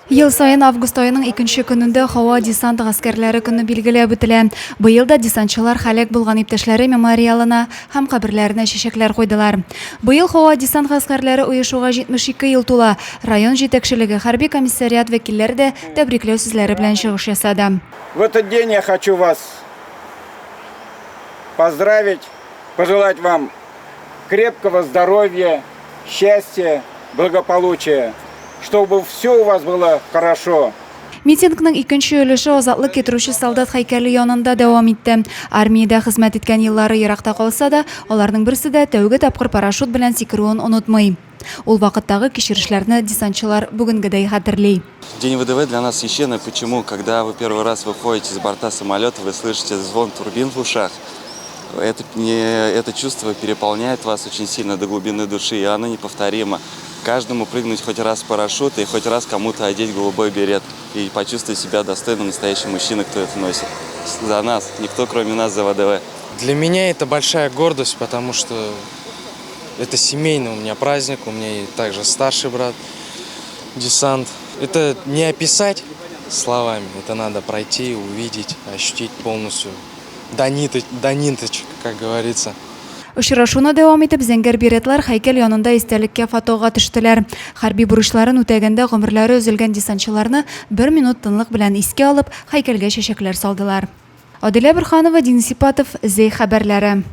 Ел сайын август айының 2 көнендә һава десант гаскәрләре көне билгеләп үтелә. Быел да десантчылар халык булган иптәшләре мемориалына һәм каберләренә чәчәкләр куйдылар. Быел һава десант гаскәрләре оешуга 72 ел тула. Район җитәкчелеге, хәрби комиссариат вәкилләре дә тәбрикләү сүзләре белән чыгыш ясады. В этот день я хочу вас поздравить, пожелать вам крепкого здоровья, счастья, благополучия, чтобы все у вас было хорошо. Митингның икенче өлеше азатлык китерүче солдат һәйкәле янында дәвам итте. Армиядә хезмәт иткән еллары еракта калса да, аларның берсе дә тәүге тапкыр парашют белән сикерүен онытмый. Ул вакыттагы кичерешләрне десантчылар бүгенгедәй хәтерли. День ВДВ для нас священный. Почему? Когда вы первый раз выходите с борта самолета, вы слышите звон турбин в ушах. Это чувство переполняет вас очень сильно до глубины души, и оно неповторимо. Каждому прыгнуть хоть раз в парашют и хоть раз кому-то одеть голубой берет и почувствовать себя достойным настоящим мужчиной, кто это носит. За нас, никто кроме нас за ВДВ. Для меня это большая гордость, потому что это семейный у меня праздник, у меня и также старший брат, десант. Это не описать словами, это надо пройти, увидеть, ощутить полностью. До ниточек, как говорится. Очрашуны дәвам итеп, зәңгәр беретлар һәйкәл янында истәлеккә фотога төштеләр. Хәрби бурычларын үтәгәндә гомерләре өзелгән десантчыларны 1 минут тынлык белән искә алып, һәйкәлгә чәчәкләр салдылар. Адилә Бирханова, Денис Ипатов, Зей хәбәрләре.